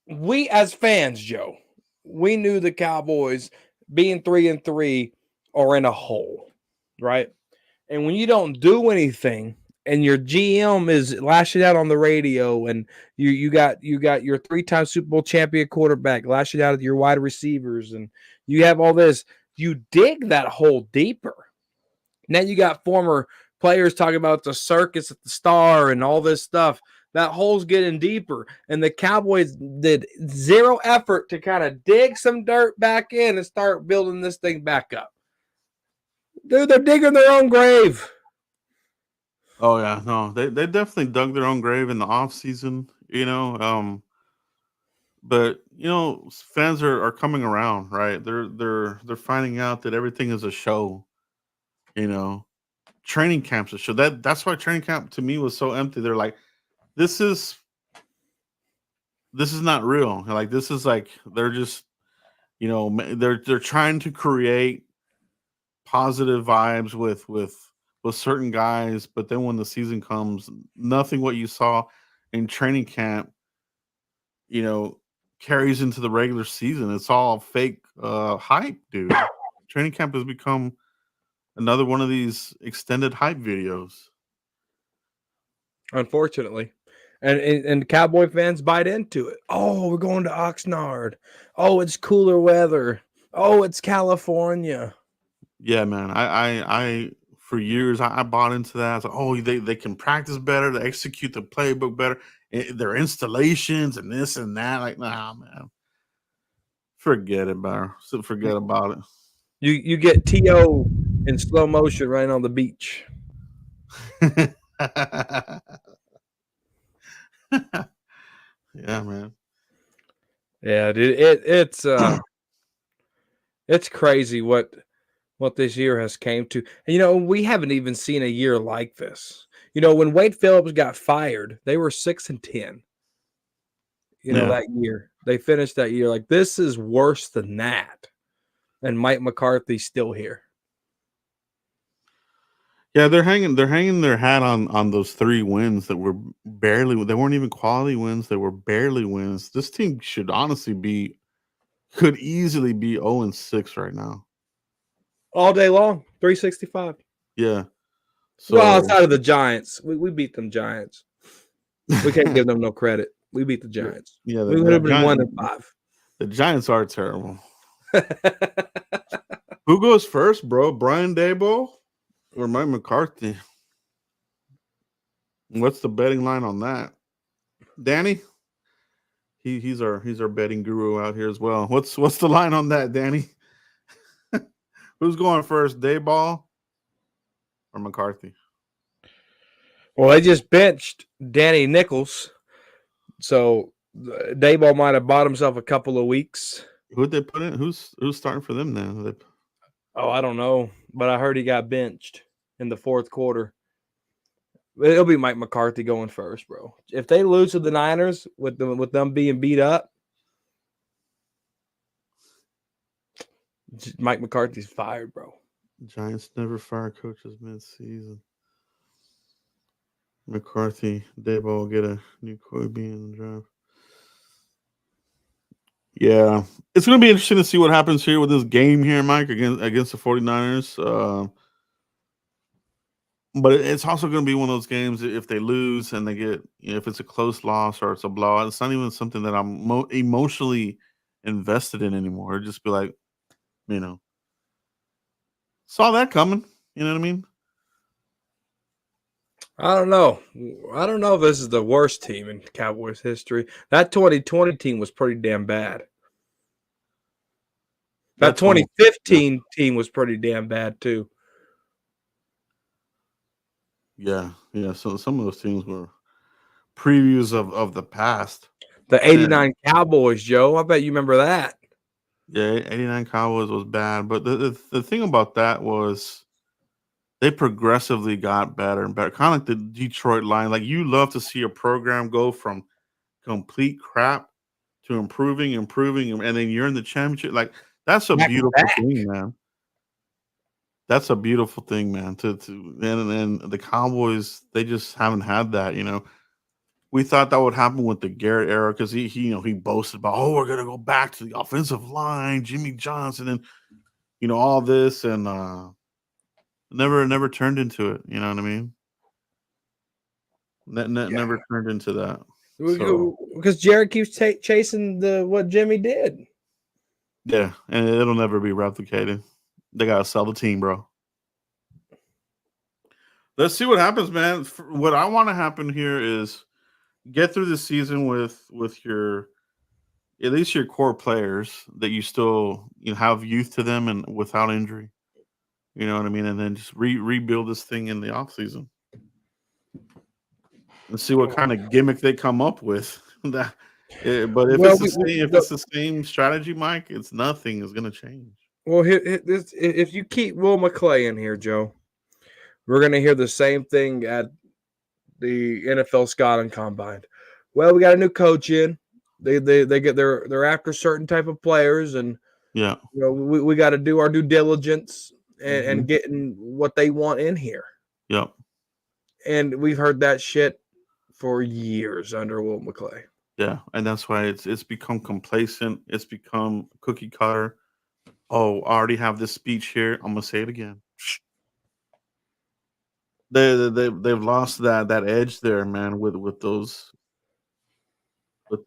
we as fans, Joe, we knew the Cowboys being 3-3 are in a hole, right? And when you don't do anything and your GM is lashing out on the radio and you got your 3-time Super Bowl champion quarterback lashing out at your wide receivers and you have all this, you dig that hole deeper. Now you got former players talking about the circus at the Star and all this stuff. That hole's getting deeper, and the Cowboys did zero effort to kind of dig some dirt back in and start building this thing back up. Dude, they're digging their own grave. Oh yeah, no, they definitely dug their own grave in the off season, but fans are coming around, right? They're finding out that everything is a show, you know. Training camp's a show. That's why training camp to me was so empty. They're like, this is not real. Like this is like they're just they're trying to create positive vibes with certain guys, but then when the season comes, nothing what you saw in training camp, carries into the regular season. It's all fake hype, dude. Training camp has become another one of these extended hype videos. Unfortunately. And Cowboy fans bite into it. Oh, we're going to Oxnard. Oh, it's cooler weather. Oh, it's California. Yeah, man. I for years I bought into that. I was like, oh, they can practice better, they execute the playbook better, their installations and this and that. Like, nah, man. Forget it, bro. Forget about it. You get T.O. in slow motion right on the beach. Yeah, man. Yeah, dude, it's crazy what this year has came to. And, we haven't even seen a year like this. When Wade Phillips got fired, they were 6-10. That year. They finished that year like this is worse than that. And Mike McCarthy's still here. Yeah, they're hanging their hat on those 3 wins that were barely, they weren't even quality wins, they were barely wins. This team should honestly could easily be 0-6 right now. All day long, 365. Yeah. So Well, outside of the Giants, we beat them Giants. We can't give them no credit. We beat the Giants. Yeah, we would have been 1-5. The Giants are terrible. Who goes first, bro? Brian Daboll or Mike McCarthy? What's the betting line on that? Danny? He's our betting guru out here as well. What's the line on that, Danny? Who's going first, Daboll or McCarthy? Well, they just benched Danny Nichols, so Daboll might have bought himself a couple of weeks. Who'd they put in? Who's starting for them now? Oh, I don't know, but I heard he got benched in the fourth quarter. It'll be Mike McCarthy going first, bro. If they lose to the Niners with them being beat up, Mike McCarthy's fired, bro. Giants never fire coaches mid-season. McCarthy, Daboll will get a new QB in the draft. Yeah, it's going to be interesting to see what happens here with this game here, Mike, against the 49ers. But it's also going to be one of those games if they lose and they get, if it's a close loss or it's a blowout, it's not even something that I'm emotionally invested in anymore. It'd just be like, saw that coming. You know what I mean? I don't know. I don't know if this is the worst team in Cowboys history. That 2020 team was pretty damn bad. That 2015 team was pretty damn bad too. Yeah. So some of those teams were previews of the past. The 89 Cowboys, Joe. I bet you remember that. Yeah, 89 Cowboys was bad. But the thing about that was they progressively got better and better. Kind of like the Detroit Lions. Like, you love to see a program go from complete crap to improving, and then you're in the championship. Like that's a Back to beautiful back. thing, man. That's a beautiful thing, man. And the Cowboys, they just haven't had that. We thought that would happen with the Garrett era because he boasted about, oh, we're gonna go back to the offensive line, Jimmy Johnson, and all this, and never turned into it. You know what I mean? Never turned into that. So Because Jared keeps chasing what Jimmy did. yeah, and it'll never be replicated. They gotta sell the team, bro. Let's see what happens, man. What I want to happen here is get through the season with your at least your core players that you still have youth to them and without injury. You know what I mean? And then just rebuild this thing in the offseason. And see what kind of gimmick they come up with. But if it's the same strategy, Mike, it's nothing is gonna change. Well, if you keep Will McClay in here, Joe, we're gonna hear the same thing at the NFL Scouting Combine. Well, we got a new coach in. They get they're after certain type of players, and yeah, we got to do our due diligence and getting what they want in here. Yep. And we've heard that shit for years under Will McClay. Yeah, and that's why it's become complacent. It's become cookie cutter. Oh, I already have this speech here. I'm gonna say it again. They've lost that edge there, man. With those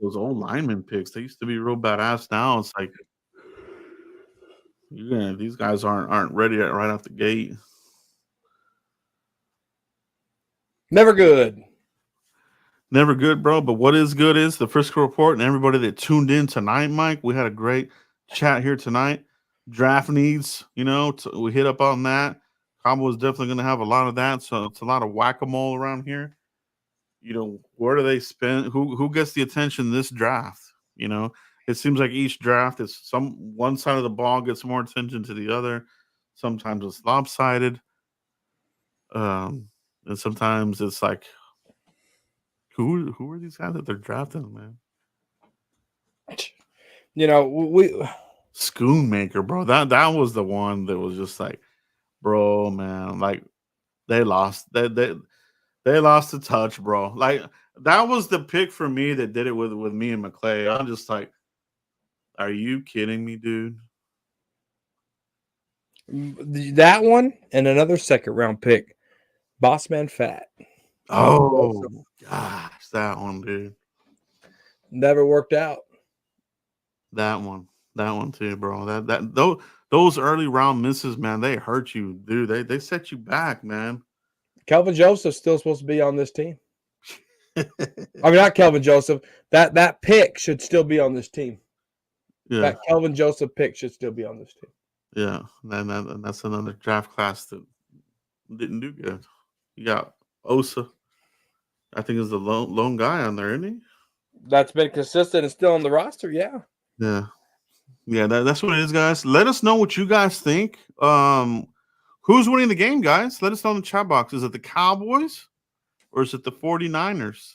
old lineman picks, they used to be real badass. Now it's like these guys aren't ready right off the gate. Never good. Never good, bro. But what is good is the Frisco Report and everybody that tuned in tonight, Mike. We had a great chat here tonight. Draft needs, we hit up on that. Cowboys definitely going to have a lot of that. So it's a lot of whack-a-mole around here. Where do they spend? Who gets the attention this draft? It seems like each draft is one side of the ball gets more attention to the other. Sometimes it's lopsided. And sometimes it's like, who are these guys that they're drafting, man? Schoonmaker, bro. That was the one that was just like, bro, man, like they lost they lost the touch, bro. Like that was the pick for me that did it with me and McClay. I'm just like, are you kidding me, dude? That one and another second round pick, Bossman Fat. Oh gosh, that one, dude. Never worked out. That one too, bro. Those early round misses, man, they hurt you, dude. They set you back, man. Kelvin Joseph's still supposed to be on this team. I mean, not Kelvin Joseph. That pick should still be on this team. Yeah. That Kelvin Joseph pick should still be on this team. Yeah, and that's another draft class that didn't do good. You got Osa. I think is the lone guy on there, isn't he? That's been consistent and still on the roster, yeah. Yeah. That's what it is, guys. Let us know what you guys think. Who's winning the game, guys? Let us know in the chat box. Is it the Cowboys or is it the 49ers?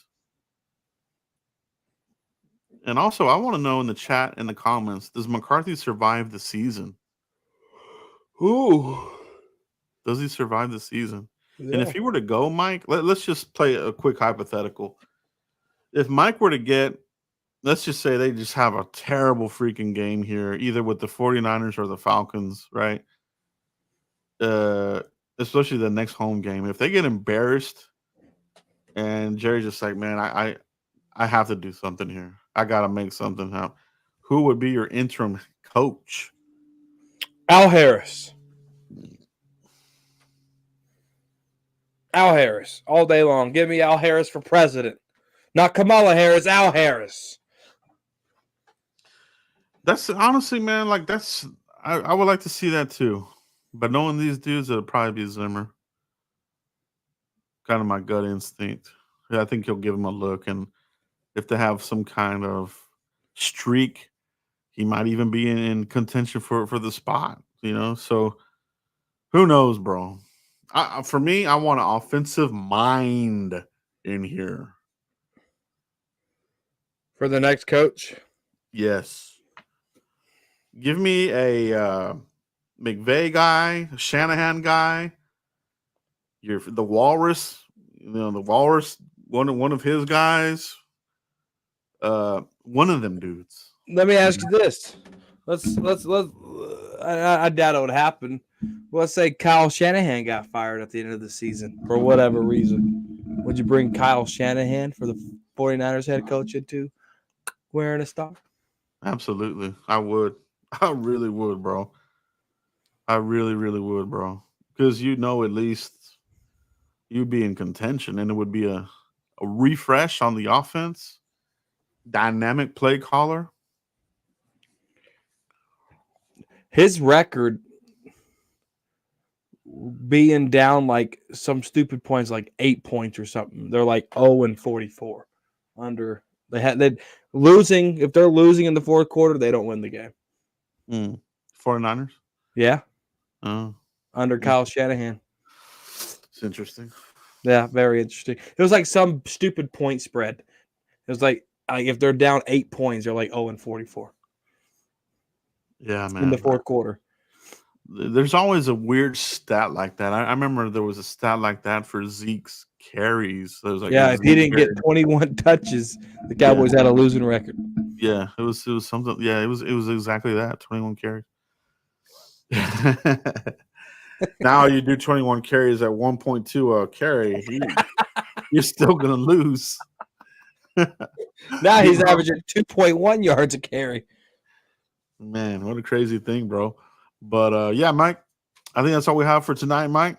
And also, I want to know in the chat, in the comments, does McCarthy survive the season? Ooh. Does he survive the season? Yeah. And if he were to go, Mike, let's just play a quick hypothetical. If Mike were to get, let's just say they just have a terrible freaking game here, either with the 49ers or the Falcons, right? Especially the next home game. If they get embarrassed and Jerry's just like, man, I have to do something here. I got to make something happen. Who would be your interim coach? Al Harris. Al Harris all day long. Give me Al Harris for president. Not Kamala Harris, Al Harris. That's honestly, man, like I would like to see that too. But knowing these dudes, it'll probably be Zimmer. Kind of my gut instinct. Yeah, I think he'll give him a look. And if they have some kind of streak, he might even be in contention for the spot, So who knows, bro? For me, I want an offensive mind in here. For the next coach? Yes. Give me a McVay guy, a Shanahan guy. The Walrus, the Walrus, one of his guys. One of them dudes. Let me ask you this. Let's I doubt it would happen. Let's say Kyle Shanahan got fired at the end of the season for whatever reason. Would you bring Kyle Shanahan for the 49ers head coach into wearing a star? Absolutely. I would. I really would, bro. I really, really would, bro. Because at least you'd be in contention and it would be a refresh on the offense. Dynamic play caller. His record being down like some stupid points, like 8 points or something. They're like 0-44 under. They losing. If they're losing in the fourth quarter, they don't win the game. 49ers? Yeah. Oh. Under Kyle Shanahan. It's interesting. Yeah, very interesting. It was like some stupid point spread. It was like if they're down 8 points, they're like 0-44. Yeah, man. In the fourth quarter. There's always a weird stat like that. I remember there was a stat like that for Zeke's carries. There was like if he didn't get 21 touches, the Cowboys had a losing record. Yeah, it was something. Yeah, it was exactly that. 21 carries. Now you do 21 carries at 1.2 carry. You're still gonna lose. Now he's averaging 2.1 yards a carry. Man, what a crazy thing, bro. But yeah, Mike, I think that's all we have for tonight, Mike.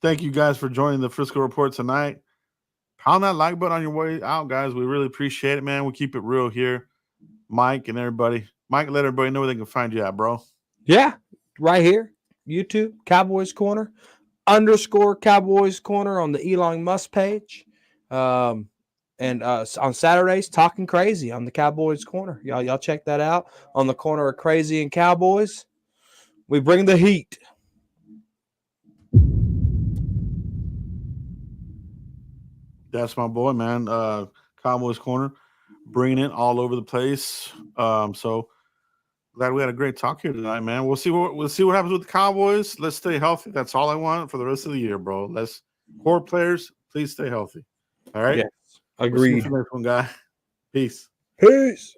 Thank you guys for joining the Frisco Report tonight. Pound that like button on your way out, guys. We really appreciate it, man. We keep it real here. Mike and everybody. Mike, let everybody know where they can find you at, bro. Yeah, right here. YouTube, Cowboys Corner, _ Cowboys Corner on the Elon Musk page. And on Saturdays, Talking Crazy on the Cowboys Corner. Y'all check that out. On the corner of Crazy and Cowboys. We bring the heat. That's my boy, man. Cowboys Corner, bringing it all over the place. So glad we had a great talk here tonight, man. We'll see what happens with the Cowboys. Let's stay healthy. That's all I want for the rest of the year, bro. Core players, please stay healthy. All right. Yes, agreed. We'll see you for the next one, guy. Peace. Peace.